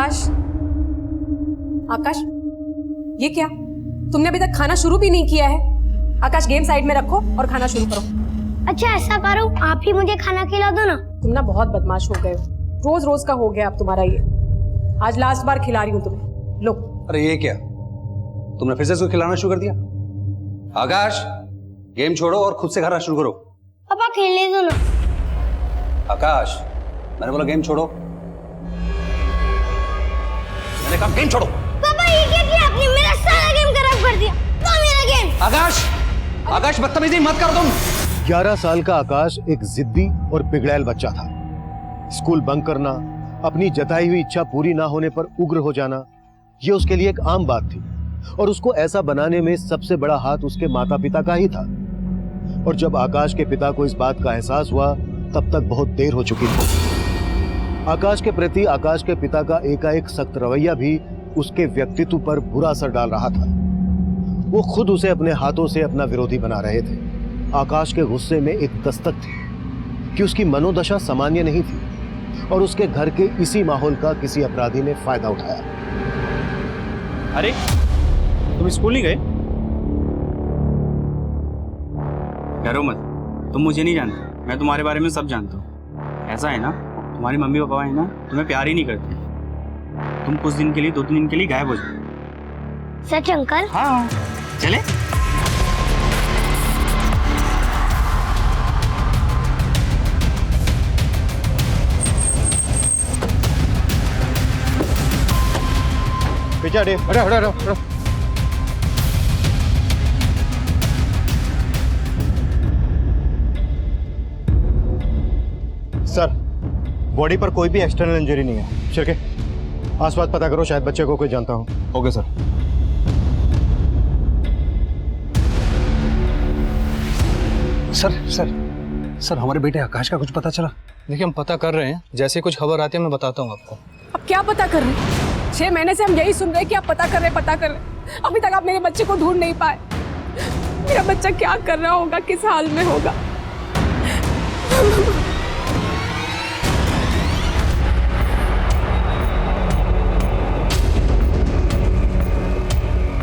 आकाश, आकाश, ये क्या? तुमने अभी तक खाना शुरू भी नहीं किया है। आकाश, गेम साइड में रखो और खाना शुरू करो। अच्छा ऐसा करो, आप ही मुझे खाना खिला दो ना। तुम ना बहुत बदमाश हो गए हो, रोज रोज का हो गया अब तुम्हारा ये। आज लास्ट बार खिला रही हूँ तुम्हें, लो। अरे ये क्या, तुमने फिर से इसको खिलाना शुरू कर दिया? आकाश, गेम छोड़ो और खुद से खाना शुरू करो। पापा खेलने दो ना। आकाश, मैंने बोला गेम छोड़ो, मैंने कहा गेम छोड़ो। पापा ये क्या किया आपने? मेरा सारा गेम खराब कर दिया। वो मेरा गेम। आकाश, आकाश बदतमीजी मत करो तुम। 11 साल का आकाश एक जिद्दी और बिगड़ैल बच्चा था। स्कूल बंक करना, अपनी जताई हुई इच्छा पूरी ना होने पर उग्र हो जाना, यह उसके लिए एक आम बात थी और उसको ऐसा बनाने में सबसे बड़ा हाथ उसके माता पिता का ही था। और जब आकाश के पिता को इस बात का एहसास हुआ तब तक बहुत देर हो चुकी थी। आकाश के प्रति आकाश के पिता का एकाएक सख्त रवैया भी उसके व्यक्तित्व पर बुरा असर डाल रहा था। वो खुद उसे अपने हाथों से अपना विरोधी बना रहे थे। आकाश के गुस्से में एक दस्तक थी कि उसकी मनोदशा सामान्य नहीं थी और उसके घर के इसी माहौल का किसी अपराधी ने फायदा उठाया। अरे तुम स्कूल नहीं गए? डरो मत, तुम मुझे नहीं जानते, मैं तुम्हारे बारे में सब जानता हूँ। ऐसा है ना, तुम्हारी मम्मी पापा है ना, तुम्हें प्यार ही नहीं करते। तुम कुछ दिन के लिए, 2-3 दिन के लिए गायब हो जाओ। सच अंकल? हाँ, चले। पीछे हटे, हटो हटो हटो हटो। सर, बॉडी पर कोई भी एक्सटर्नल इंजरी नहीं है। शिरके, आसपास पता करो, शायद बच्चे को कोई जानता हो। Okay sir. सर हमारे बेटे आकाश का कुछ पता चला? देखिए हम पता कर रहे हैं, जैसे कुछ खबर आती है मैं बताता हूँ आपको। अब क्या पता कर रहे हैं? 6 महीने से हम यही सुन रहे हैं कि आप पता कर रहे हैं। अभी तक आप मेरे बच्चे को ढूंढ नहीं पाए। मेरा बच्चा क्या कर रहा होगा, किस हाल में होगा?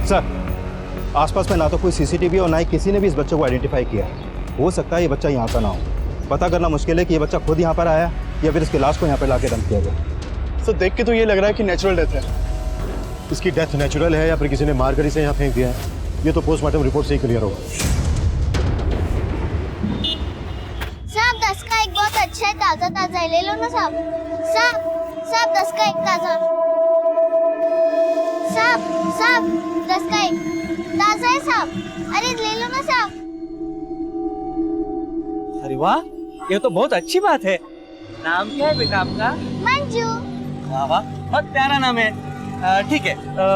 सर, आसपास में ना तो कोई सीसीटीवी और ना ही किसी ने भी इस बच्चे को आइडेंटिफाई किया है। हो सकता है ये बच्चा यहाँ का ना हो। पता करना मुश्किल है कि ये बच्चा खुद यहाँ पर आया या फिर इसके लाश को यहाँ पर लाके डंप किया गया। सर, देख के तो ये लग रहा है कि नेचुरल डेथ है। इसकी डेथ नेचुरल है या फिर किसी ने मार कर इसे यहाँ फेंक दिया है, ये तो पोस्टमार्टम रिपोर्ट से ही क्लियर होगा। साहब 10 का एक बहुत अच्छा है, ताजा ताजा है, ले लो ना साहब। साहब 10 का एक ताजा। साहब 10 का एक ताजा है साहब। अरे ले लो ना साहब। अरे वाह, ये तो बहुत अच्छी बात है। नाम क्या है बेटा आपका? मंजू। वाह वाह, बहुत प्यारा नाम है। ठीक है,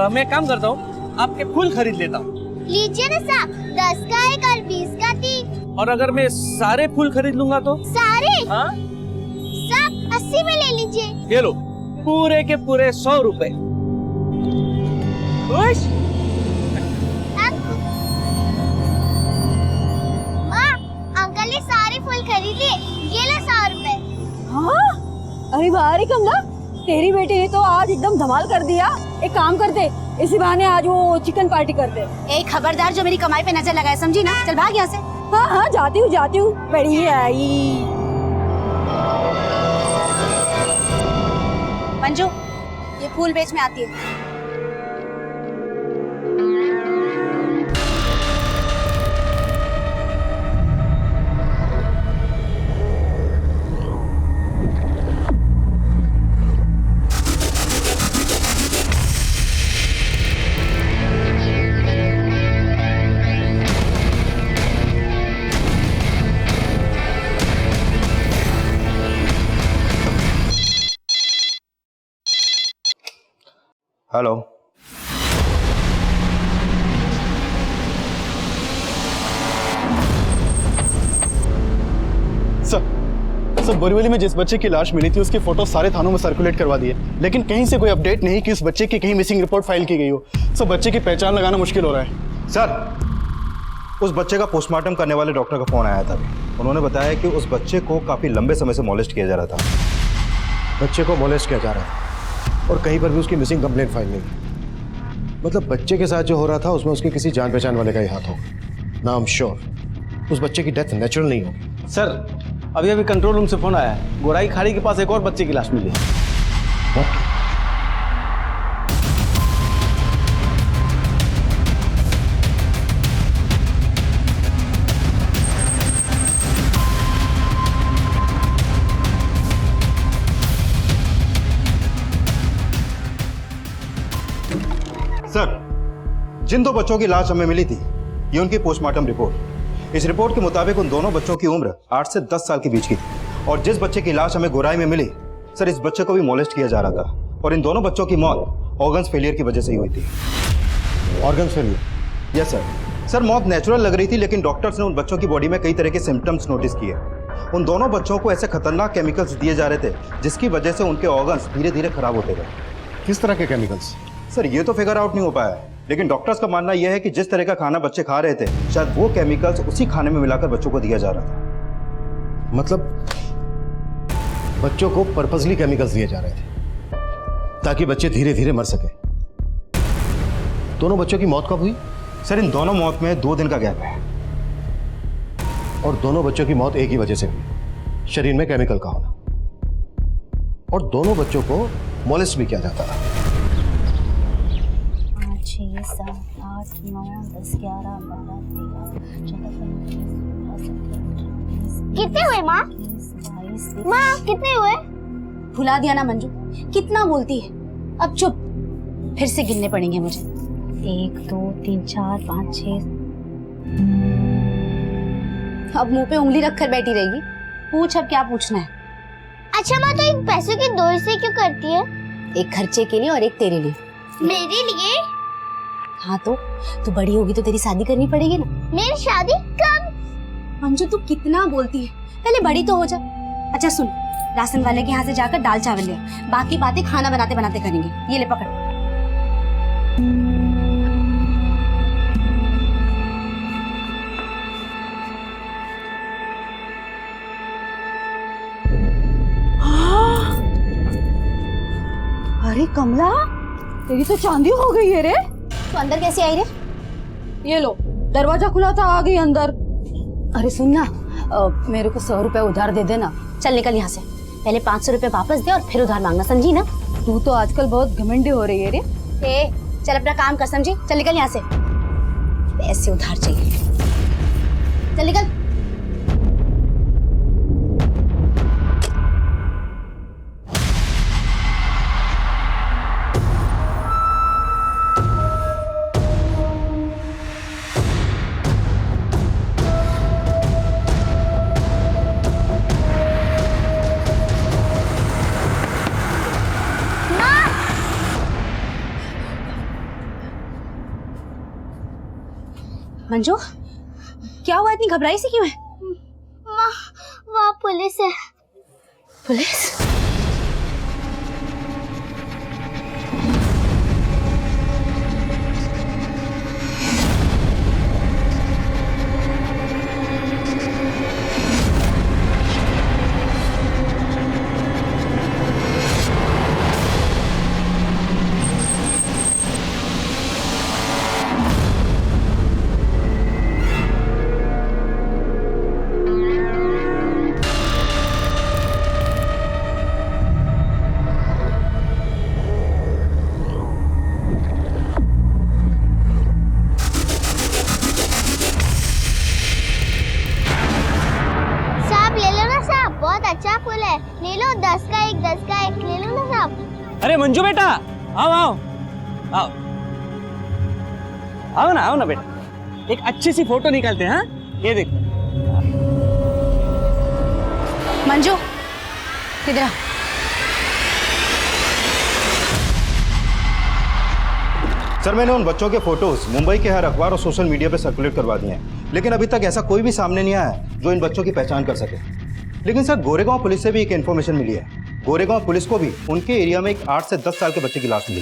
मैं काम करता हूँ, आपके फूल खरीद लेता हूँ। लीजिए ना साहब, 10 का एक और 20 का 3। और अगर मैं सारे फूल खरीद लूंगा तो? सारे? हाँ? साहब 80 में ले लीजिए। ये लो, पूरे के पूरे 100 रुपए। खुश? अंकल ने सारे फूल खरीद लिए, ये लो 100 रुपए। हाँ? अरे वाह रे कमला, तेरी बेटी ने तो आज एकदम धमाल कर दिया। एक काम करते, इसी बहाने आज वो चिकन पार्टी करते। एक खबरदार जो मेरी कमाई पे नजर लगाए, समझी ना? चल भाग यहाँ से। हाँ, जाती हूँ। बड़ी आई मंजू, ये फूल बेच में आती है। हेलो। सर, बोरीवली में जिस बच्चे की लाश मिली थी उसकी फोटो सारे थानों में सर्कुलेट करवा दिए, लेकिन कहीं से कोई अपडेट नहीं कि उस बच्चे की कहीं मिसिंग रिपोर्ट फाइल की गई हो। सर, बच्चे की पहचान लगाना मुश्किल हो रहा है। सर, उस बच्चे का पोस्टमार्टम करने वाले डॉक्टर का फोन आया था। उन्होंने बताया कि उस बच्चे को काफी लंबे समय से मोलेस्ट किया जा रहा था। बच्चे को मोलेस्ट किया जा रहा है? और कहीं पर भी उसकी मिसिंग कंप्लेंट फाइल नहीं है। मतलब बच्चे के साथ जो हो रहा था उसमें उसके किसी जान पहचान वाले का ही हाथ होगा। ना आई एम श्योर उस बच्चे की डेथ नेचुरल नहीं होगी। सर अभी अभी कंट्रोल रूम से फोन आया है, गोराई खाड़ी के पास एक और बच्चे की लाश मिली है। सर, जिन 2 बच्चों की लाश हमें मिली थी ये उनकी पोस्टमार्टम रिपोर्ट। इस रिपोर्ट के मुताबिक उन दोनों बच्चों की उम्र 8 से 10 साल के बीच की थी और जिस बच्चे की लाश हमें गोराई में मिली सर, इस बच्चे को भी मोलेस्ट किया जा रहा था और इन दोनों बच्चों की मौत ऑर्गन्स फेलियर की वजह से ही हुई थी। Organ failure? Yes sir. Sir मौत नेचुरल लग रही थी लेकिन डॉक्टर्स ने उन बच्चों की बॉडी में कई तरह के सिम्टम्स नोटिस किए। उन दोनों बच्चों को ऐसे खतरनाक केमिकल्स दिए जा रहे थे जिसकी वजह से उनके ऑर्गन्स धीरे धीरे खराब होते गए। किस तरह के केमिकल्स? सर ये तो फिगर आउट नहीं हो पाया लेकिन डॉक्टर्स का मानना यह है कि जिस तरह का खाना बच्चे खा रहे थे शायद वो केमिकल्स उसी खाने में मिलाकर बच्चों को दिया जा रहा था। मतलब बच्चों को पर्पसली केमिकल्स दिए जा रहे थे ताकि बच्चे धीरे धीरे मर सके। दोनों बच्चों की मौत कब हुई? सर इन दोनों मौत में 2 दिन का गैप है और दोनों बच्चों की मौत एक ही वजह से हुई, शरीर में केमिकल का होना। और दोनों बच्चों को मोलेस्ट भी किया जाता है। 6, 7, 8, 9, 10, 11, 12, 13, 14, 15, 16, 17, 18, 19, कितने हुए माँ? 20, 22, माँ कितने हुए? भुला दिया ना मंजू, कितना बोलती है। अब चुप, फिर से गिनने पड़ेंगे मुझे। 1, 2, 3, 4, 5, 6। अब मुंह पे उंगली रखकर बैठी रहेगी। पूछ अब क्या पूछना है। अच्छा माँ, तो इन पैसों की 2 हिस्से क्यों करती है? एक खर्चे के लिए और एक तेरे लिए। मेरे लिए? हाँ तो तू बड़ी होगी तो तेरी शादी करनी पड़ेगी ना। मेरी शादी कब? मंजू तू कितना बोलती है, पहले बड़ी तो हो जा। अच्छा सुन, राशन वाले के यहाँ से जाकर दाल चावल ले, बाकी बातें खाना बनाते बनाते करेंगे। ये ले पकड़। अरे कमला, तेरी तो चांदी हो गई है रे। तो अंदर कैसे आई रे? ये लो, दरवाजा खुला था, आ गई अंदर। अरे सुन ना, मेरे को 100 रुपए उधार दे देना। चल निकल यहाँ से, पहले 500 रुपए वापस दे और फिर उधार मांगना, समझी ना? तू तो आजकल बहुत घमंडी हो रही है रे। ए, चल अपना काम कर, समझी? चल निकल यहाँ से, पैसे उधार चाहिए। चल निकल। मंजू, क्या हुआ? इतनी घबराई सी क्यों है? माँ, वहाँ पुलिस है। पुलिस? अच्छा फूल है, ले लो। 10 का एक, 10 का एक ले लो ना साहब। अरे मंजू बेटा, आओ आओ आओ आओ ना बेटा, एक अच्छी सी फोटो निकालते हैं। हाँ, ये देखो। मंजू किधर आ? सर मैंने उन बच्चों के फोटोज मुंबई के हर अखबार और सोशल मीडिया पे सर्कुलेट करवा दिए हैं, लेकिन अभी तक ऐसा कोई भी सामने नहीं आया जो इन बच्चों की पहचान कर सके। लेकिन सर गोरेगांव पुलिस से भी एक इन्फॉर्मेशन मिली है। गोरेगांव पुलिस को भी उनके एरिया में एक 8 से 10 साल के बच्चे की लाश मिली।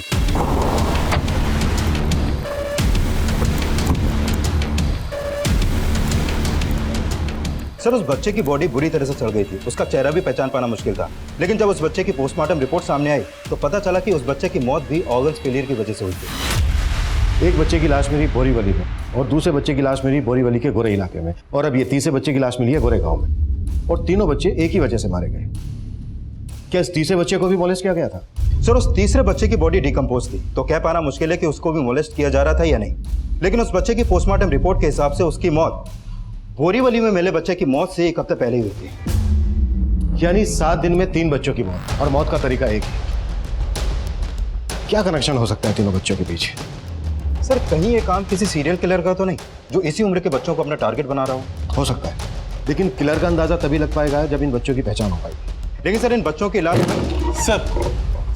सर उस बच्चे की बॉडी बुरी तरह से सड़ गई थी, उसका चेहरा भी पहचान पाना मुश्किल था। लेकिन जब उस बच्चे की पोस्टमार्टम रिपोर्ट सामने आई तो पता चला कि उस बच्चे की मौत भी ऑर्गन फेलियर की वजह से हुई थी। एक बच्चे की लाश मिली बोरीवली में और दूसरे बच्चे की लाश मिली बोरीवली के गोरे इलाके में, और अब ये तीसरे बच्चे की लाश मिली है गोरे गांव में, और तीनों बच्चे एक ही वजह से मारे गए। क्या इस तीसरे बच्चे को भी मोलेस्ट किया गया था? सर उस तीसरे बच्चे की बॉडी डिकम्पोज थी, तो कह पाना मुश्किल है कि उसको भी मोलेस्ट किया जा रहा था या नहीं। लेकिन उस बच्चे की पोस्टमार्टम रिपोर्ट के हिसाब से उसकी मौत बोरीवली में मिले बच्चे की मौत से 1 हफ्ते पहले हुई थी। यानी 7 दिन में 3 बच्चों की मौत, और मौत का तरीका एक है। क्या कनेक्शन हो सकता है तीनों बच्चों के पीछे? सर कहीं ये काम किसी सीरियल किलर का तो नहीं, जो इसी उम्र के बच्चों को अपना टारगेट बना रहा हो सकता है, लेकिन किलर का अंदाजा तभी लग पाएगा जब इन बच्चों की पहचान हो पाएगी। लेकिन सर इन बच्चों की लाश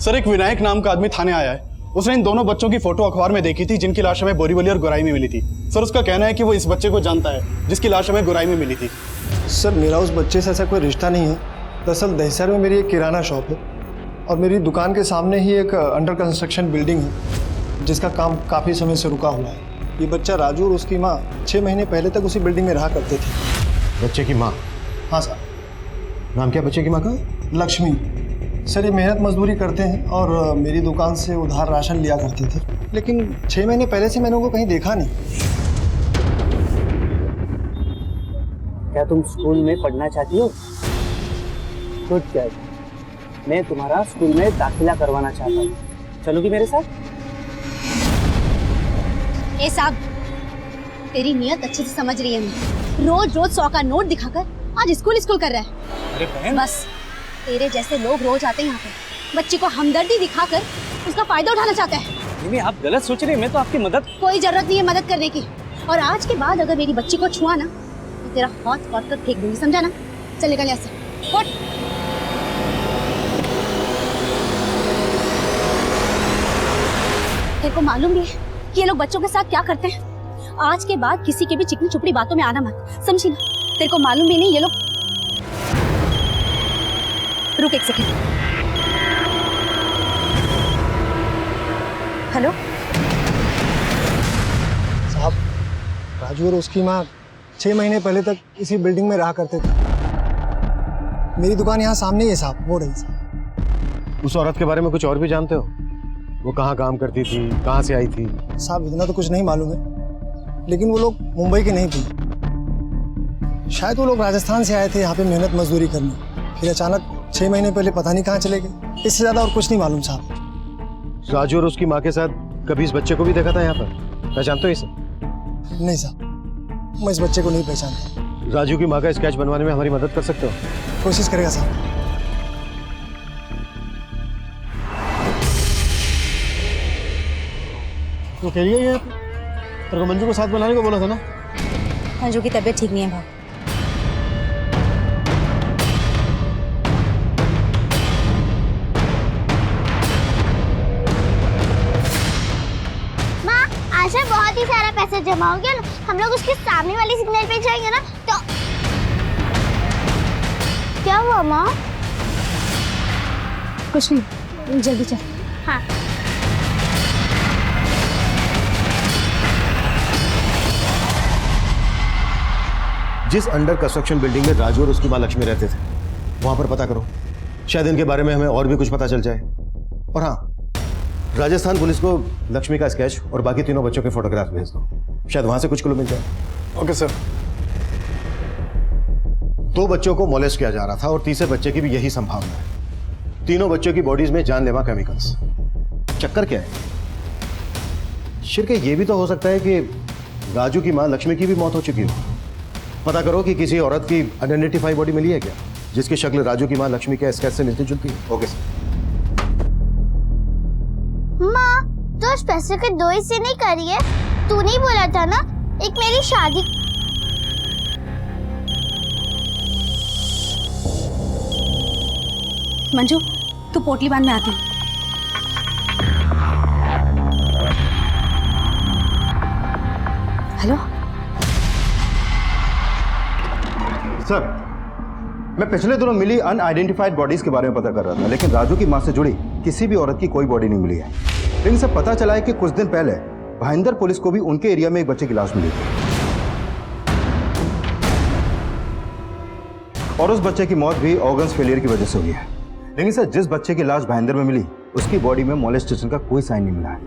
सर एक विनायक नाम का आदमी थाने आया है। उसने इन दोनों बच्चों की फोटो अखबार में देखी थी जिनकी लाश हमें बोरीवली और गोराई में मिली थी। सर उसका कहना है कि वो इस बच्चे को जानता है जिसकी लाश हमें गोराई में मिली थी। सर मेरा उस बच्चे से ऐसा कोई रिश्ता नहीं है। दरअसल दहिसर में मेरी एक किराना शॉप है और मेरी दुकान के सामने ही एक अंडर कंस्ट्रक्शन बिल्डिंग है जिसका काम काफ़ी समय से रुका हुआ है। ये बच्चा राजू और उसकी माँ 6 महीने पहले तक उसी बिल्डिंग में रहा करते थे। बच्चे की माँ? हाँ सर। नाम क्या बच्चे की माँ का? लक्ष्मी। सर ये मेहनत मजदूरी करते हैं और मेरी दुकान से उधार राशन लिया करते थे, लेकिन 6 महीने पहले से मैंने उनको कहीं देखा नहीं। क्या तुम स्कूल में पढ़ना चाहती हो? गुड गर्ल, मैं तुम्हारा स्कूल में दाखिला करवाना चाहता हूँ, चलोगी मेरे साथ? ए साहब, तेरी नियत अच्छे से समझ रही है मैं। रोज रोज 100 का नोट दिखाकर आज स्कूल कर रहा है। अरे बहन, बस तेरे जैसे लोग रोज आते हैं यहाँ पे, बच्चे को हमदर्दी दिखाकर उसका फायदा उठाना चाहता है। नहीं, आप गलत सोच रहे हैं, मैं तो आपकी मदद। कोई जरूरत नहीं है मदद करने की, और आज के बाद अगर मेरी बच्ची को छुआ ना तो तेरा हाथ काट कर फेंक दूंगी, समझा ना? चल निकल यहाँ से, उठ। तेरे को मालूम भी है कि ये लोग बच्चों के साथ क्या करते हैं? आज के बाद किसी के भी चिकनी चुपड़ी बातों में आना मत, समझी ना? तेरे को मालूम भी नहीं ये लोग। रुक एक सेकंड। हेलो साहब, राजू और उसकी माँ 6 महीने पहले तक इसी बिल्डिंग में रहा करते थे। मेरी दुकान यहाँ सामने ही है साहब, वो रही साहब। उस औरत के बारे में कुछ और भी जानते हो? वो कहाँ काम करती थी, कहाँ से आई थी? साहब इतना तो कुछ नहीं मालूम है, लेकिन वो लोग मुंबई के नहीं थी। शायद वो लोग राजस्थान से आए थे यहाँ पे मेहनत मजदूरी करने, फिर अचानक 6 महीने पहले पता नहीं कहाँ चले गए। इससे ज्यादा और कुछ नहीं मालूम साहब। राजू और उसकी माँ के साथ कभी इस बच्चे को भी देखा था यहाँ पर? पहचानते हो इसे? नहीं साहब, मैं इस बच्चे को नहीं पहचानता। राजू की माँ का स्केच बनवाने में हमारी मदद कर सकते हो? कोशिश करेगा साहब। तो कह रही है तेरे को मंजू को साथ बनाने को बोला था ना? मंजू की तबीयत ठीक नहीं है भाई। माँ आज बहुत ही सारा पैसा जमा हो गया ना, हम लोग उसके सामने वाली सिग्नल पे जाएंगे ना तो। क्या हुआ माँ? कुछ नहीं, जल्दी चल। हाँ जिस अंडर कंस्ट्रक्शन बिल्डिंग में राजू और उसकी माँ लक्ष्मी रहते थे वहां पर पता करो, शायद इनके बारे में हमें और भी कुछ पता चल जाए। और हाँ, राजस्थान पुलिस को लक्ष्मी का स्केच और बाकी तीनों बच्चों के फोटोग्राफ भेज दो, शायद वहां से कुछ क्लू मिल जाए। Okay sir. 2 बच्चों को मोलेस्ट किया जा रहा था और तीसरे बच्चे की भी यही संभावना है। तीनों बच्चों की बॉडीज में जानलेवा केमिकल्स। चक्कर क्या है? शिरके ये भी तो हो सकता है कि राजू की माँ लक्ष्मी की भी मौत हो चुकी हो। पता करो कि किसी औरत की अनआइडेंटिफाई बॉडी मिली है क्या जिसकी शक्ल राजू की माँ लक्ष्मी के स्केच से मिलती जुलती है। Okay sir. माँ तो उस पैसे के 2 हिस्से नहीं करी है, तू नहीं बोला था ना एक मेरी शादी। मंजू तू पोटली बांध में आती। हेलो सर, मैं पिछले दिनों मिली अनआइडेंटिफाइड बॉडीज के बारे में पता कर रहा था, लेकिन राजू की मां से जुड़ी किसी भी औरत की कोई बॉडी नहीं मिली है। लेकिन सब पता चला है कि कुछ दिन पहले भाईंदर पुलिस को भी उनके एरिया में एक बच्चे की लाश मिली थी। और उस बच्चे की मौत भी ऑर्गन्स फेलियर की वजह से हुई है। लेकिन सर, जिस बच्चे की लाश भाईंदर में मिली उसकी बॉडी में मोलेस्टेशन का कोई साइन नहीं मिला है।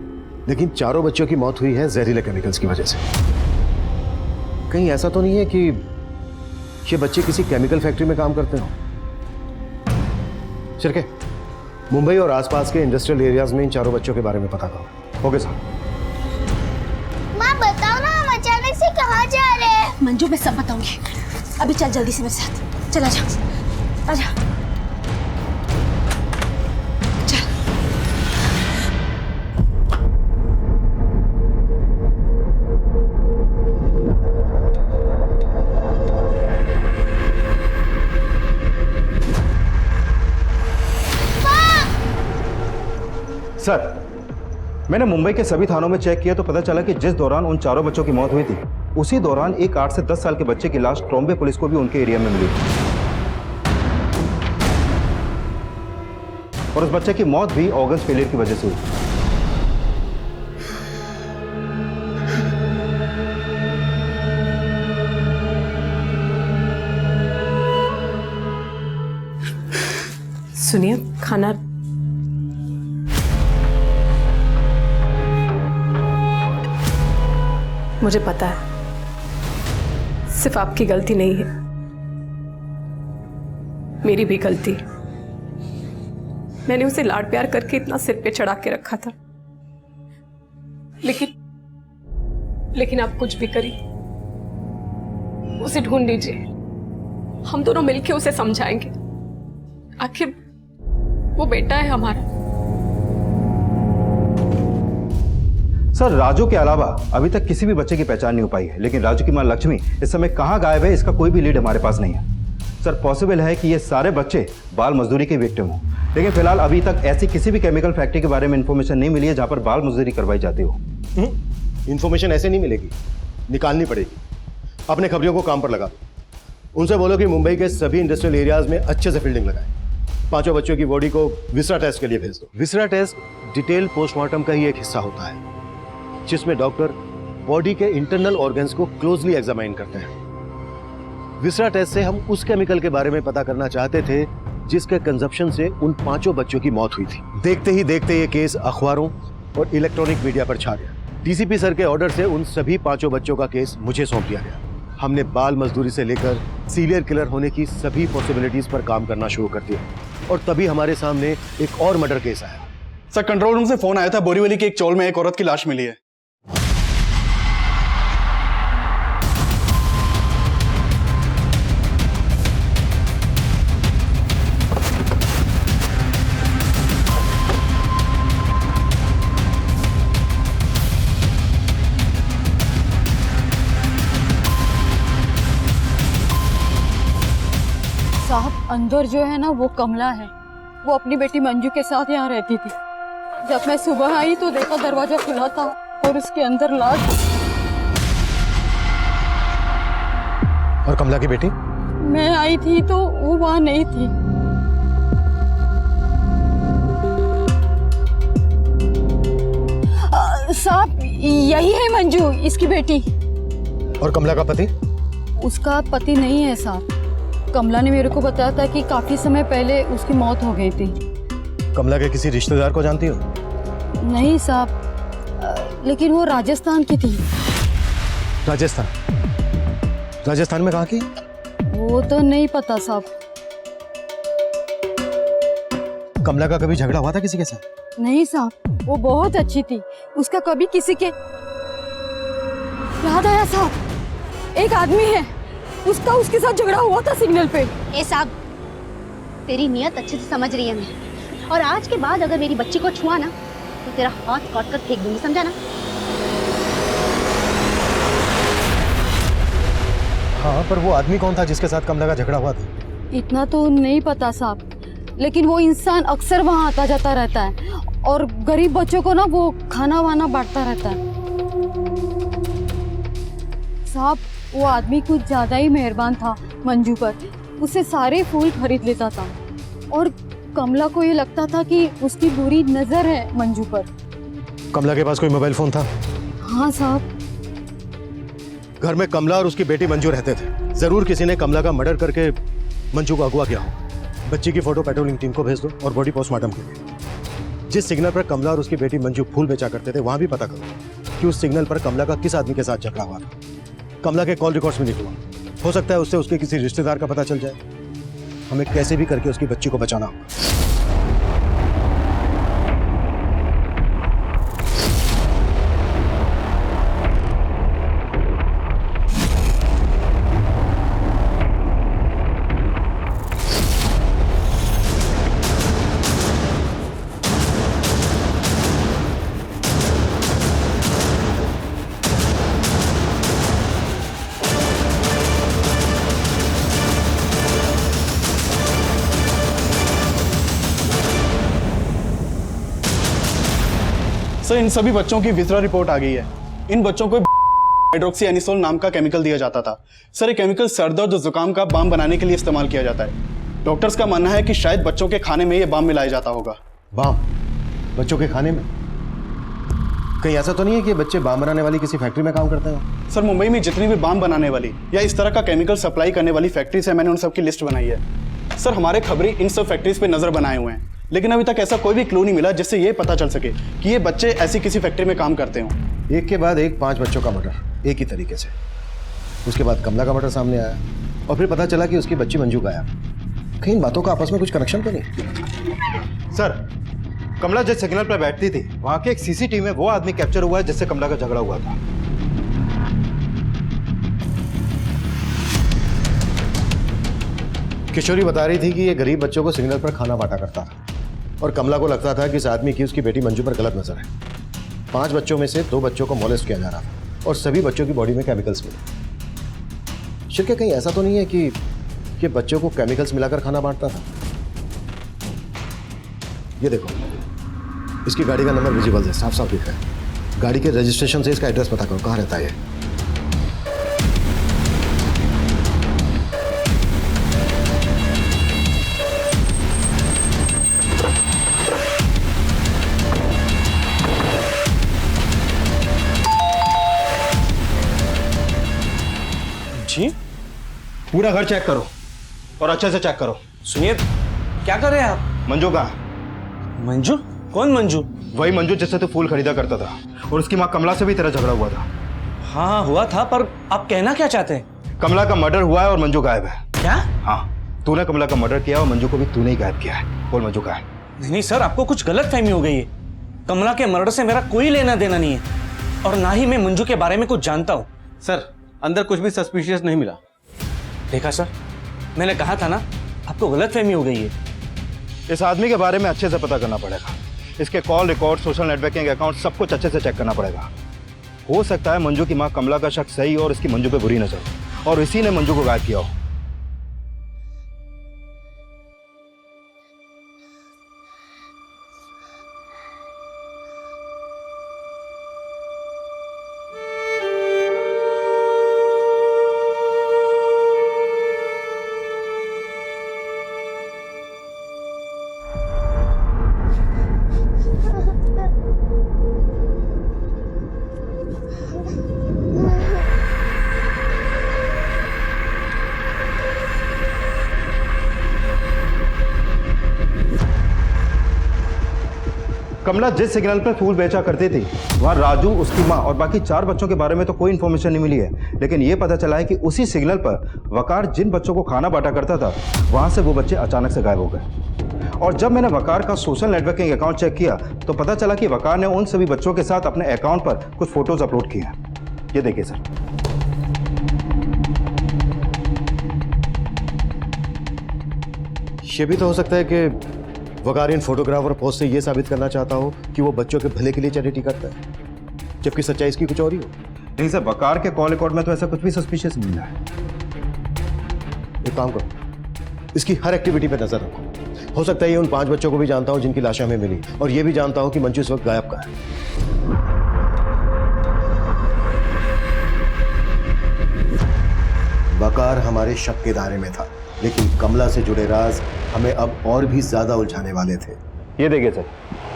लेकिन चारों बच्चों की मौत हुई है जहरीले केमिकल्स की वजह से। कहीं ऐसा तो नहीं है कि ये बच्चे किसी केमिकल फैक्ट्री में काम करते हो? चिरके, मुंबई और आसपास के इंडस्ट्रियल एरियाज में इन चारों बच्चों के बारे में पता करो। Okay sir. माँ बताओ ना, हम अचानक से कहाँ जा रहे हैं? मंजू मैं सब बताऊंगी। अभी चल जल्दी से मेरे साथ। चल आजा, आजा। चल। सर, मैंने मुंबई के सभी थानों में चेक किया तो पता चला कि जिस दौरान उन चारों बच्चों की मौत हुई थी उसी दौरान एक 8 से 10 साल के बच्चे की लाश ट्रॉम्बे पुलिस को भी उनके एरिया में मिली थी। और उस बच्चे की मौत भी ऑर्गन्स फेलियर की वजह से हुई। सुनिए, खाना मुझे पता है सिर्फ आपकी गलती नहीं है, मेरी भी गलती। मैंने उसे लाड प्यार करके इतना सिर पे चढ़ा के रखा था, लेकिन आप कुछ भी करिए, उसे ढूंढ लीजिए। हम दोनों मिलके उसे समझाएंगे। आखिर वो बेटा है हमारा। सर, राजू के अलावा अभी तक किसी भी बच्चे की पहचान नहीं हो पाई है, लेकिन राजू की मां लक्ष्मी इस समय कहां गायब है इसका कोई भी लीड हमारे पास नहीं है। सर, पॉसिबल है कि ये सारे बच्चे बाल मजदूरी के विक्टिम हों, लेकिन फिलहाल अभी तक ऐसी किसी भी केमिकल फैक्ट्री के बारे में इंफॉर्मेशन नहीं मिली है जहां पर बाल मजदूरी करवाई जाती हो। इंफॉर्मेशन ऐसे नहीं मिलेगी, निकालनी पड़ेगी। अपने खबरियों को काम पर लगा दो। उनसे बोलो कि मुंबई के सभी इंडस्ट्रियल एरियाज में अच्छे से फील्डिंग लगाएं। पांचों बच्चों की बॉडी को विसरा टेस्ट के लिए भेज दो। विसरा टेस्ट डिटेल पोस्टमार्टम का ही एक हिस्सा होता है, जिसमें डॉक्टर बॉडी के इंटरनल ऑर्गन्स को क्लोजली एग्जामाइन करते हैं। विसरा टेस्ट से हम उस केमिकल के बारे में पता करना चाहते थे जिसके कंजप्शन से उन पांचों बच्चों की मौत हुई थी। देखते ही देखते ये केस अखबारों और इलेक्ट्रॉनिक मीडिया पर छा गया। डीसीपी सर के ऑर्डर से उन सभी पांचों बच्चों का केस मुझे सौंप दिया गया। हमने बाल मजदूरी से लेकर सीरियल किलर होने की सभी पॉसिबिलिटीज पर काम करना शुरू कर दिया, और तभी हमारे सामने एक और मर्डर केस आया। सर, कंट्रोल रूम से फोन आया था, बोरीवली के एक चौल में एक औरत की लाश मिली है। साहब, अंदर जो है ना वो कमला है, वो अपनी बेटी मंजू के साथ यहाँ रहती थी। जब मैं सुबह आई तो देखा दरवाजा खुला था और उसके अंदर लाश। और कमला की बेटी? मैं आई थी तो वो वहाँ नहीं थी। साहब, यही है मंजू, इसकी बेटी। और कमला का पति? उसका पति नहीं है साहब। कमला ने मेरे को बताया था कि काफी समय पहले उसकी मौत हो गई थी। कमला के किसी रिश्तेदार को जानती हो? नहीं साहब, लेकिन वो राजस्थान की थी। राजस्थान? राजस्थान में कहाँ की? वो तो नहीं पता साहब। कमला का कभी झगड़ा हुआ था किसी के साथ? नहीं साहब, वो बहुत अच्छी थी। उसका कभी किसी के। याद आया साहब, एक आदमी है, उसका उसके साथ झगड़ा हुआ था सिग्नल पे। ए साहब, तेरी नियत अच्छे से समझ रही है मैं, और आज के बाद अगर मेरी बच्ची को छुआ ना तो तेरा हाथ काट कर फेंक दूंगी, समझा ना? हाँ, पर वो आदमी कौन था जिसके साथ कमला का झगड़ा हुआ था? इतना तो नहीं पता साहब, लेकिन वो इंसान अक्सर वहाँ आता जाता रहता है और गरीब बच्चों को ना वो खाना वाना बांटता रहता है। साहब, वो आदमी कुछ ज्यादा ही मेहरबान था मंजू पर। उसे सारे फूल खरीद लेता था और कमला को ये लगता था कि उसकी बुरी नजर है मंजू पर। कमला के पास कोई मोबाइल फोन था? हाँ साहब। घर में कमला और उसकी बेटी मंजू रहते थे। जरूर किसी ने कमला का मर्डर करके मंजू को अगवा क्या होगा। बच्ची की फोटो पेट्रोलिंग टीम को भेज दो और बॉडी पोस्टमार्टम के लिए। जिस सिग्नल पर कमला और उसकी बेटी मंजू फूल बेचा करते थे वहां भी पता करो कि उस सिग्नल पर कमला का किस आदमी के साथ झगड़ा हुआ था। कमला के कॉल रिकॉर्ड्स में लिखवा, हो सकता है उससे उसके किसी रिश्तेदार का पता चल जाए। हमें कैसे भी करके उसकी बच्ची को बचाना होगा। सर इन सभी बच्चों की विजरा रिपोर्ट आ गई है। इन बच्चों को हाइड्रोक्सी एनिसोल नाम का केमिकल दिया जाता था। सर ये केमिकल सरदर्द और जुकाम का बाम बनाने के लिए इस्तेमाल किया जाता है। डॉक्टर्स का मानना है कि शायद बच्चों के खाने में ये बाम मिलाया जाता होगा। बाम बच्चों के खाने में? कहीं ऐसा तो नहीं है कि बच्चे बाम बनाने वाली किसी फैक्ट्री में काम करते हैं? सर मुंबई में जितनी भी बाम बनाने वाली या इस तरह का केमिकल सप्लाई करने वाली फैक्ट्रीज है, मैंने उन सब की लिस्ट बनाई है। सर हमारे खबरी इन सब फैक्ट्रीज पे नजर बनाए हुए हैं, लेकिन अभी तक ऐसा कोई भी क्लू नहीं मिला जिससे ये पता चल सके कि ये बच्चे ऐसी किसी फैक्ट्री में काम करते हों। एक के बाद एक 5 बच्चों का मर्डर एक ही तरीके से। उसके बाद कमला का मर्डर सामने आया और फिर पता चला कि उसकी बच्ची मंजू गायब। कहीं इन बातों का आपस में कुछ कनेक्शन तो नहीं? सर कमला जिस सिग्नल पर बैठती थी वहां के एक सीसीटीवी में वो आदमी कैप्चर हुआ है जिससे कमला का झगड़ा हुआ था। किशोरी बता रही थी कि ये गरीब बच्चों को सिग्नल पर खाना बांटा करता था और कमला को लगता था कि इस आदमी की उसकी बेटी मंजू पर गलत नजर है। 5 बच्चों में से 2 बच्चों को मोलेस्ट किया जा रहा था और सभी बच्चों की बॉडी में केमिकल्स मिले। शिर्के कहीं ऐसा तो नहीं है कि ये बच्चों को केमिकल्स मिलाकर खाना बांटता था? ये देखो, इसकी गाड़ी का नंबर विजिबल है, साफ साफ दिख रहा है। गाड़ी के रजिस्ट्रेशन से इसका एड्रेस पता करो, कहाँ रहता है ये। जी पूरा घर चेक करो और अच्छे से चेक करो। सुनिए, क्या कर रहे हैं आप? मंजू कहाँ? मंजू? कौन मंजू? वही मंजू जिससे तू फूल खरीदा करता था और उसकी माँ कमला से भी तेरा झगड़ा हुआ था। हाँ हुआ था, पर आप कहना क्या चाहते हैं? कमला का मर्डर हुआ है और मंजू गायब है। क्या? हाँ, तूने कमला का मर्डर किया और मंजू को भी तूने ही गायब किया है। बोल मंजू कहाँ है? नहीं सर, आपको कुछ गलत फहमी हो गई है। कमला के मर्डर से मेरा कोई लेना देना नहीं है और ना ही मैं मंजू के बारे में कुछ जानता हूँ। सर अंदर कुछ भी सस्पिशियस नहीं मिला। देखा सर, मैंने कहा था ना, आपको गलत फहमी हो गई है। इस आदमी के बारे में अच्छे से पता करना पड़ेगा। इसके call record, social networking account, सब कुछ अच्छे से चेक करना पड़ेगा। हो सकता है मंजू की माँ कमला का शक सही और इसकी मंजू पे बुरी नजर हो और इसी ने मंजू को गायब किया हो। कमला जिस सिग्नल पर फूल बेचा करती थी वहाँ राजू, उसकी माँ और बाकी 4 बच्चों के बारे में तो कोई इन्फॉर्मेशन नहीं मिली है, लेकिन ये पता चला है कि उसी सिग्नल पर वकार जिन बच्चों को खाना बांटा करता था वहाँ से वो बच्चे अचानक से गायब हो गए। और जब मैंने वकार का सोशल नेटवर्किंग अकाउंट चेक किया तो पता चला कि वकार ने उन सभी बच्चों के साथ अपने अकाउंट पर कुछ फोटोज अपलोड किए हैं। ये देखिए सर। ये भी तो हो सकता है कि वकार इन फोटोग्राफ और पोस्ट से ये साबित करना चाहता हो कि वो बच्चों के भले के लिए चैरिटी करता है, जबकि सच्चाई इसकी कुछ और ही हो। नहीं सर, वकार के कॉल रिकॉर्ड में तो ऐसा कुछ भी सस्पिशियस नहीं है। एक काम करो, इसकी हर एक्टिविटी पे नजर रखो। हो सकता है ये उन 5 बच्चों को भी जानता हो जिनकी लाशें हमें मिली, और ये भी जानता हो कि मंजू इस वक्त गायब कहाँ है। वकार हमारे शक के दायरे में था, लेकिन कमला से जुड़े राज हमें अब और भी ज्यादा उलझाने वाले थे। ये देखिए सर,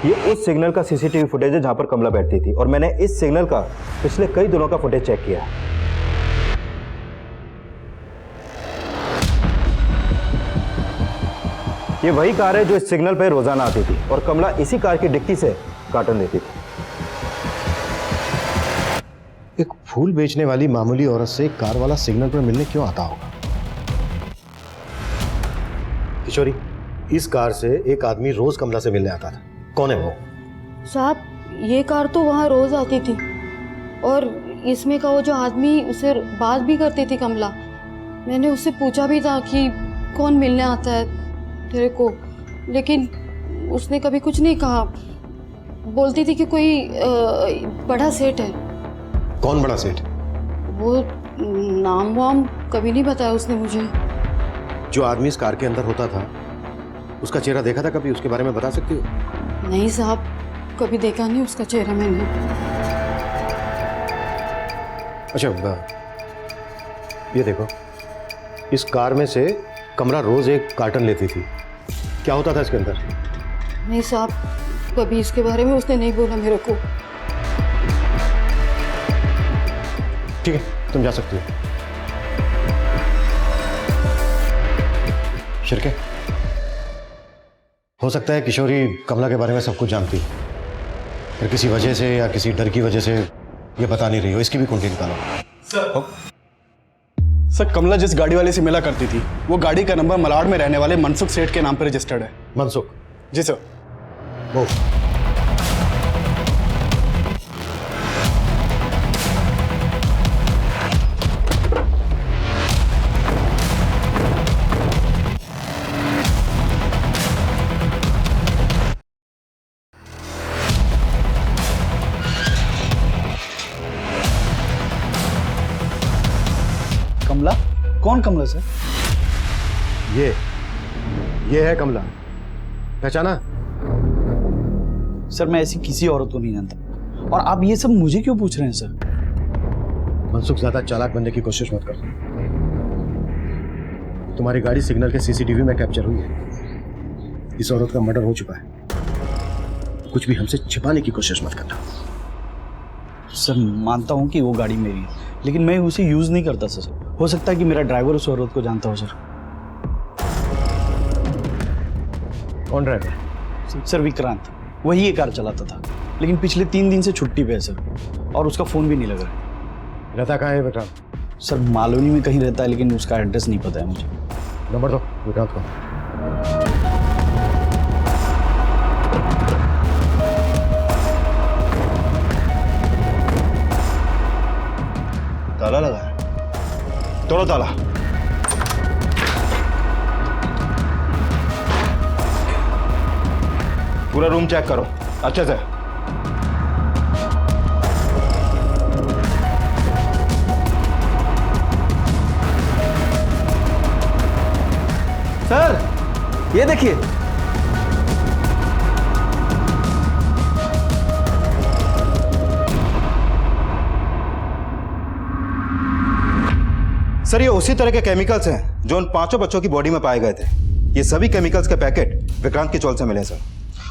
ये उस सिग्नल का सीसीटीवी फुटेज है जहां पर कमला बैठती थी और मैंने इस सिग्नल का पिछले कई दिनों का फुटेज चेक किया है। ये वही कार है जो इस सिग्नल पे रोजाना आती थी और कमला इसी कार की डिक्की से कार्टन लेती थी। एक फूल बेचने वाली मामूली औरत से कार वाला सिग्नल पर मिलने क्यों आता होगा? किशोरी, इस कार से एक आदमी रोज कमला से मिलने आता था। कौन है वो? साहब, ये कार तो वहाँ रोज आती थी और इसमें का वो जो आदमी उससे बात भी करती थी कमला। मैंने उससे पूछा भी था कि कौन मिलने आता है तेरे को, लेकिन उसने कभी कुछ नहीं कहा। बोलती थी कि कोई बड़ा सेठ है। कौन बड़ा सेठ? वो नाम वाम कभी नहीं बताया उसने मुझे। जो आदमी इस कार के अंदर होता था, उसका चेहरा देखा था कभी? उसके बारे में बता सकती हो? नहीं साहब, कभी देखा नहीं उसका चेहरा मैंने। अच्छा, ये देखो, इस कार में से कमला रोज एक कार्टन लेती थी। क्या होता था इसके अंदर? नहीं साहब, कभी इसके बारे में उसने नहीं बोला मेरे को। ठीक है, तुम जा सकती हो। शिरके, हो सकता है किशोरी कमला के बारे में सब कुछ जानती है, पर किसी वजह से या किसी डर की वजह से ये बता नहीं रही हो। इसकी भी कुंडली निकालो। सर, कमला जिस गाड़ी वाले से मिला करती थी, वो गाड़ी का नंबर मलाड में रहने वाले मनसुख सेठ के नाम पर रजिस्टर्ड है। मनसुख? जी सर। वो कमला? कौन कमला सर? ये है कमला। पहचाना? सर, मैं ऐसी किसी औरत को नहीं जानता, और आप ये सब मुझे क्यों पूछ रहे हैं सर? मनसुख, ज्यादा चालाक बनने की कोशिश मत कर। तुम्हारी गाड़ी सिग्नल के सीसीटीवी में कैप्चर हुई है। इस औरत का मर्डर हो चुका है। कुछ भी हमसे छिपाने की कोशिश मत करना। सर, मानता हूँ कि वो गाड़ी मेरी है, लेकिन मैं उसे यूज नहीं करता सर। हो सकता है कि मेरा ड्राइवर उस औरत को जानता हो सर। कौन ड्राइवर? सर, विक्रांत। वही ये कार चलाता था, लेकिन पिछले 3 दिन से छुट्टी पे है सर, और उसका फोन भी नहीं लग रहा है। रहता कहाँ है विक्रांत? सर, मालूनी में कहीं रहता है, लेकिन उसका एड्रेस नहीं पता है मुझे। नंबर दो विक्रांत को। ताला लगा है। तोड़ो ताला। पूरा रूम चेक करो अच्छे से। सर, ये देखिए। सर, ये उसी तरह के केमिकल्स हैं जो उन 5 बच्चों की बॉडी में पाए गए थे। ये सभी केमिकल्स के पैकेट विक्रांत की चोल से मिले सर,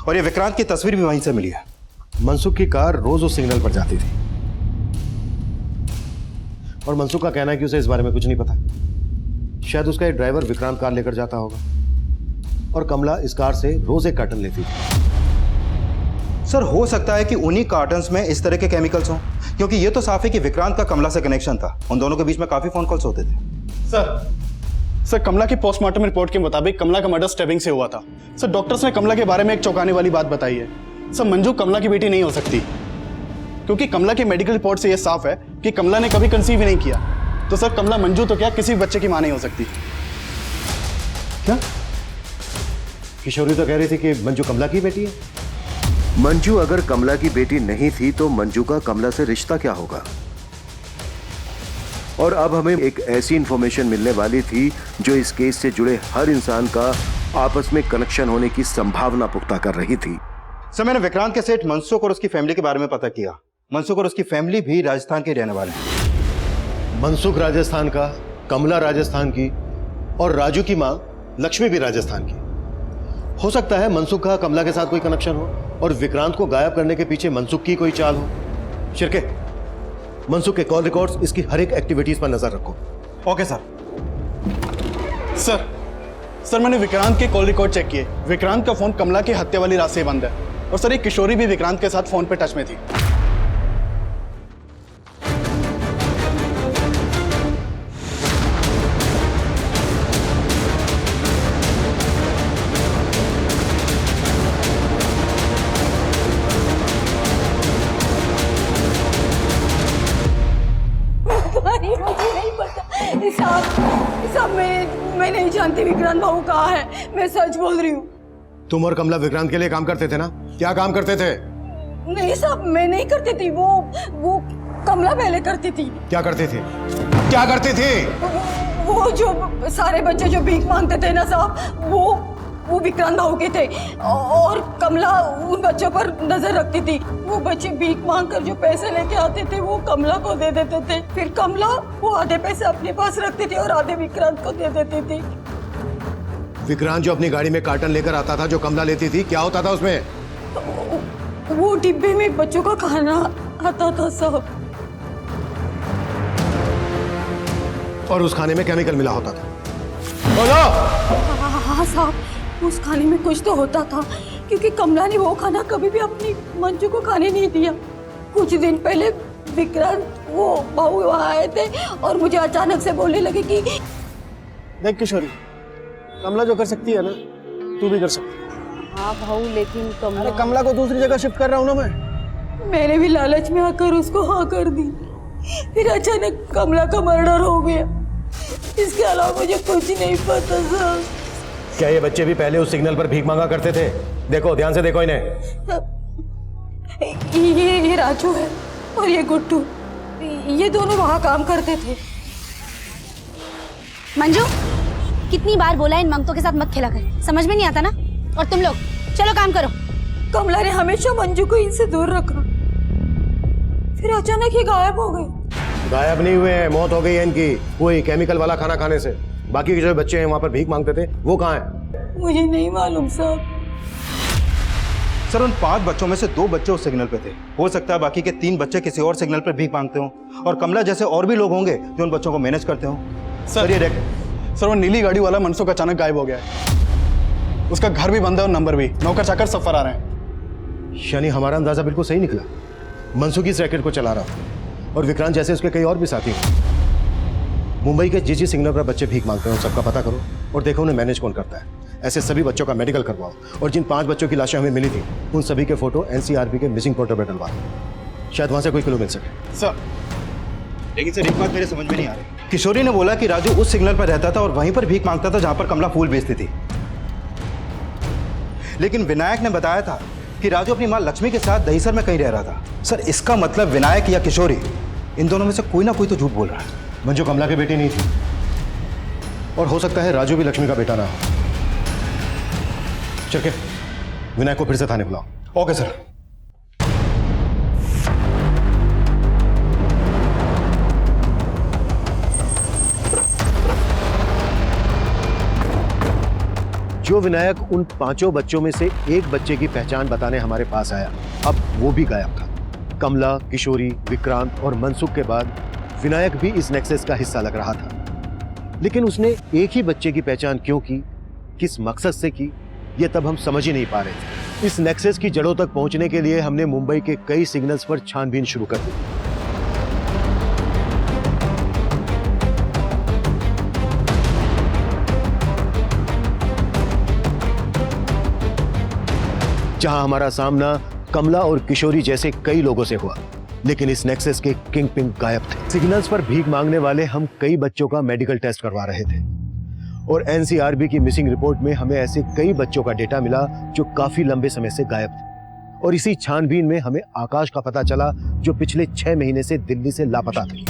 और ये विक्रांत की तस्वीर भी वहीं से मिली है। मनसुख की कार रोज उस सिग्नल पर जाती थी, और मनसुख का कहना है कि उसे इस बारे में कुछ नहीं पता। शायद उसका एक ड्राइवर विक्रांत कार लेकर जाता होगा, और कमला इस कार से रोज एक कार्टन लेती थी। सर, हो सकता है कि उन्हीं कार्टन्स में इस तरह के केमिकल्स हों, क्योंकि ये तो साफ है कि विक्रांत का कमला से कनेक्शन था। उन दोनों के बीच में काफी फोन कॉल्स होते थे। सर, कमला की पोस्टमार्टम रिपोर्ट के मुताबिक कमला का मर्डर स्टैबिंग से हुआ था। सर, डॉक्टर्स ने कमला के बारे में एक चौंकाने वाली बात बताई है। सर, मंजू कमला की बेटी नहीं हो सकती, क्योंकि कमला की मेडिकल रिपोर्ट से यह साफ है कि कमला ने कभी कंसीव ही नहीं किया। तो सर, कमला मंजू तो क्या किसी बच्चे की मां नहीं हो सकती। क्या? किशोरी तो कह रही थी कि मंजू कमला की बेटी है। मंजू अगर कमला की बेटी नहीं थी तो मंजू का कमला से रिश्ता क्या होगा? और अब हमें एक ऐसी इंफॉर्मेशन मिलने वाली थी जो इस केस से जुड़े हर इंसान का आपस में कनेक्शन होने की संभावना पुख्ता कर रही थी। सर, मैंने विक्रांत के सेठ मनसुख और उसकी फैमिली के बारे में पता किया। मनसुख और उसकी फैमिली भी राजस्थान के रहने वाले हैं। मनसुख राजस्थान का, कमला राजस्थान की, और राजू की मां लक्ष्मी भी राजस्थान की। हो सकता है मनसुख का कमला के साथ कोई कनेक्शन हो, और विक्रांत को गायब करने के पीछे मनसुख की कोई चाल हो। शिरके, मनसुख के कॉल रिकॉर्ड्स, इसकी हर एक एक्टिविटीज पर नजर रखो। Okay sir. सर मैंने विक्रांत के कॉल रिकॉर्ड चेक किए। विक्रांत का फोन कमला की हत्या वाली रात से बंद है। और सर एक किशोरी भी विक्रांत के साथ फोन पे टच में थी। मुझे नहीं पता साहब, मैं नहीं जानती विक्रांत बाबू कहाँ है। मैं सच बोल रही हूँ। तुम और कमला विक्रांत के लिए काम करते थे ना? क्या काम करते थे? नहीं साहब, मैं नहीं करती थी। वो कमला पहले करती थी। क्या करते थे? क्या करते थे? वो जो सारे बच्चे जो भीख मांगते थे ना साहब, वो विक्रांत बाबू के थे। और कमला उन बच्चों पर नजर रखती थी। वो बच्चे भीख मांग कर जो पैसे लेके आते थे वो कमला को दे देते थे। फिर कमला वो आधे पैसे अपने पास रखती थी और आधे विक्रांत को दे देती थी। विक्रांत जो अपनी गाड़ी में कार्टन लेकर आता था जो कमला लेती थी, क्या होता था उसमें? वो डिब्बे में बच्चों का खाना आता था साहब। और उस खाने में केमिकल मिला होता था। हाँ साहब, उस खाने में कुछ तो होता था, क्योंकि कमला ने वो खाना कभी भी अपनी मंजू को खाने नहीं दिया। कुछ दिन पहले विक्रांत वो बाबू वहाँ आए थे और मुझे अचानक से बोलने लगे कि देख किशोरी, कमला जो कर सकती है ना, तू भी कर सकती है। हाँ भाऊ, लेकिन अरे कमला को दूसरी जगह शिफ्ट कर रहा हूँ ना मैं। मैंने भी लालच में आकर उसको हाँ कर दी। फिर अचानक कमला का मर्डर हो गया। इसके अलावा मुझे कुछ नहीं पता साहब। क्या ये बच्चे भी पहले उस सिग्नल पर भीख मांगा करते थे? देखो, ध्यान से देखो इन्हें। ये राजू है और ये गुड्डू, ये दोनों वहाँ काम करते थे। मंजू, कितनी बार बोला इन मंगतों के साथ मत खेला कर, समझ में नहीं आता ना? और तुम लोग चलो काम करो। कमला ने हमेशा मंजू को इनसे दूर रखा, फिर अचानक ये गायब हो गए। गायब नहीं हुए हैं, मौत हो गई है इनकी कोई केमिकल वाला खाना खाने से। बाकी के जो बच्चे हैं वहां पर भीख मांगते थे, वो कहाँ हैं? मुझे नहीं मालूम साहब। सर उन 5 बच्चों में से 2 बच्चे उस सिग्नल पे थे। हो सकता है बाकी के 3 बच्चे किसी और सिग्नल पर भीख मांगते हों, और कमला जैसे और भी लोग होंगे जो उन बच्चों को मैनेज करते हों। सर ये सर वो नीली गाड़ी वाला मनसुख अचानक गायब हो गया है। उसका घर भी बंद है और नंबर भी। नौकर चाकर सब फरार हैं। यानी हमारा अंदाजा बिल्कुल सही निकला। मनसुख इस रैकेट को चला रहा था और विक्रांत जैसे उसके कई और भी साथी हैं। मुंबई के जिस सिग्नल पर बच्चे भीख मांगते हैं उन सबका पता करो और देखो उन्हें मैनेज कौन करता है। ऐसे सभी बच्चों का मेडिकल करवाओ और जिन 5 बच्चों की लाशें हमें मिली थी उन सभी के फोटो एनसीआरबी के मिसिंग पोर्टल पर डलवा, शायद वहां से कोई क्लू मिल सके। सर लेकिन सर एक बात मेरे समझ में नहीं आ रही। किशोरी ने बोला कि राजू उस सिग्नल पर रहता था और वहीं पर भीख मांगता था जहां पर कमला फूल बेचती थी। लेकिन विनायक ने बताया था कि राजू अपनी मां लक्ष्मी के साथ दहीसर में कहीं रह रहा था। सर इसका मतलब विनायक या किशोरी, इन दोनों में से कोई ना कोई तो झूठ बोल रहा है। मंजू कमला की बेटी नहीं थी और हो सकता है राजू भी लक्ष्मी का बेटा ना हो। चल के विनायक को फिर से थाने बुलाओ। Okay sir. जो विनायक उन 5 बच्चों में से एक बच्चे की पहचान बताने हमारे पास आया, अब वो भी गायब था। कमला, किशोरी, विक्रांत और मनसुख के बाद विनायक भी इस नेक्सस का हिस्सा लग रहा था। लेकिन उसने एक ही बच्चे की पहचान क्यों की, किस मकसद से की, ये तब हम समझ ही नहीं पा रहे थे। इस नेक्सस की जड़ों तक पहुंचने के लिए हमने मुंबई के कई सिग्नल्स पर छानबीन शुरू कर दी। जहां हमारा सामना कमला और किशोरी जैसे कई लोगों से हुआ, लेकिन इस नेक्सस के किंग पिन गायब थे। सिग्नल्स पर भीख मांगने वाले हम कई बच्चों का मेडिकल टेस्ट करवा रहे थे और एनसीआरबी की मिसिंग रिपोर्ट में हमें ऐसे कई बच्चों का डेटा मिला जो काफी लंबे समय से गायब थे। और इसी छानबीन में हमें आकाश का पता चला जो पिछले 6 महीने से दिल्ली से लापता थे।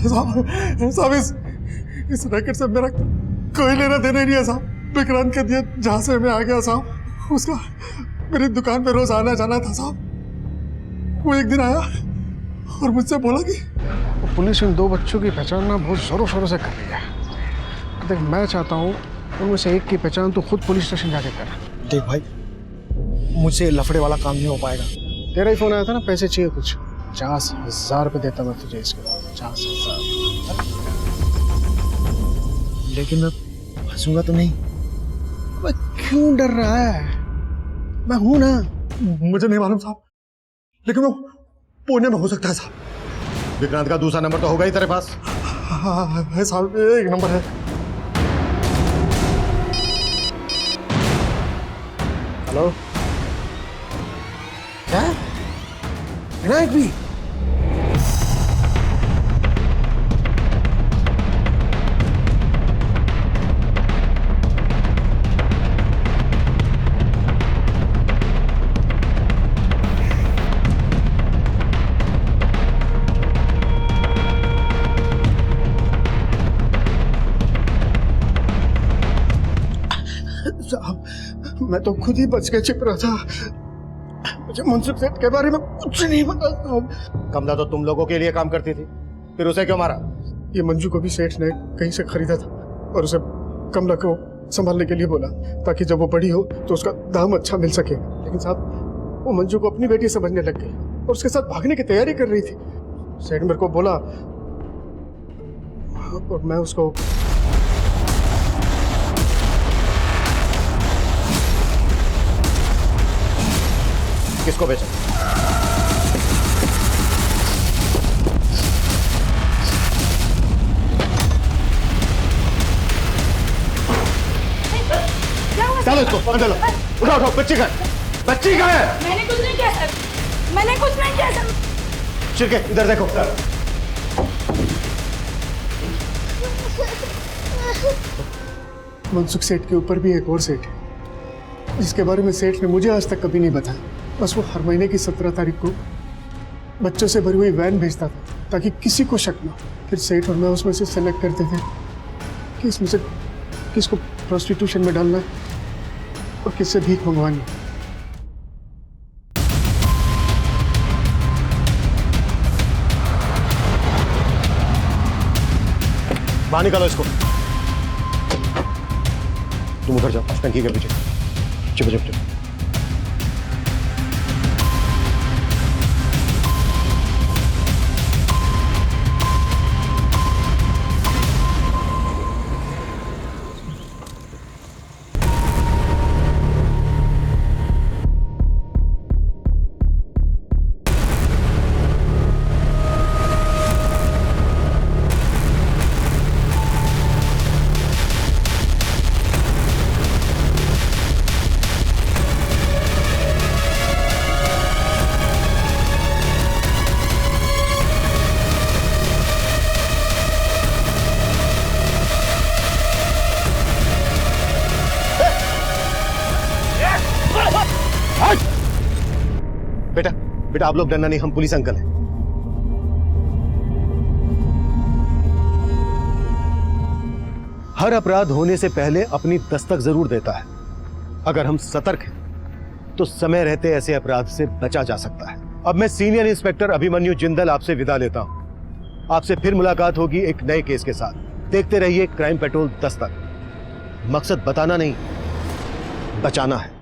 साहब इस रैकेट से मेरा कोई लेना देना नहीं है साहब। विक्रांत के दिए जहाँ से मैं आ गया साहब, उसका मेरी दुकान पे रोज आना जाना था साहब। वो एक दिन आया और मुझसे बोला कि पुलिस इन 2 बच्चों की पहचान ना बहुत जोरों शोरों से कर रही है। देख मैं चाहता हूँ उनमें से एक की पहचान तो खुद पुलिस स्टेशन जाके कर। देख भाई, मुझसे लफड़े वाला काम नहीं हो पाएगा। तेरा ही फोन आया था ना, पैसे चाहिए कुछ, 50,000 रुपये देता मैं तुझे इसके, 50,000। लेकिन मैं फंसूंगा तो नहीं? मैं क्यों डर रहा है? मैं हूं ना। मुझे नहीं मालूम साहब, लेकिन वो पुणे में हो सकता है साहब। विक्रांत का दूसरा नंबर तो होगा ही तेरे पास। हाँ है साहब, एक नंबर है। हेलो, क्या विनायक भी? साहब, मैं तो खुद ही बच के छिप रहा था। मुझे मनसुख सेठ के बारे में कुछ नहीं पता साहब। कमला तो तुम लोगों के लिए काम करती थी, फिर उसे क्यों मारा? ये मंजू को भी सेठ ने कहीं से खरीदा था और उसे कमला को संभालने के लिए बोला, ताकि जब वो बड़ी हो तो उसका दाम अच्छा मिल सके। लेकिन साहब, वो मंजू को अपनी बेटी समझने लग गई और उसके साथ भागने की तैयारी कर रही थी। सेठ मेरे को बोला और मैं उसको किसको बेचा? चलो इसको अंदर लो। उठाओ उठाओ, बच्ची का है, बच्ची का है। मैंने कुछ नहीं किया सर, मैंने कुछ नहीं किया सर। चिरके इधर देखो। मनसुख सेठ के ऊपर भी एक और सेठ है, जिसके बारे में सेठ ने मुझे आज तक कभी नहीं बताया। बस वो हर महीने की 17 तारीख को बच्चों से भरी हुई वैन भेजता था ताकि किसी को शक ना। फिर सेठ और मैं उसमें से सेलेक्ट करते थे कि इसमें से किसको प्रोस्टिट्यूशन में डालना है और किससे भीख मंगवानी। बाहर निकालो इसको। तुम उधर जाओ टंकी के पीछे। चुप चुप चुप। बेटा बेटा, आप लोग डरना नहीं, हम पुलिस अंकल हैं। हर अपराध होने से पहले अपनी दस्तक जरूर देता है। अगर हम सतर्क हैं तो समय रहते ऐसे अपराध से बचा जा सकता है। अब मैं सीनियर इंस्पेक्टर अभिमन्यु जिंदल आपसे विदा लेता हूं। आपसे फिर मुलाकात होगी एक नए केस के साथ। देखते रहिए क्राइम पेट्रोल दस्तक। मकसद बताना नहीं, बचाना है।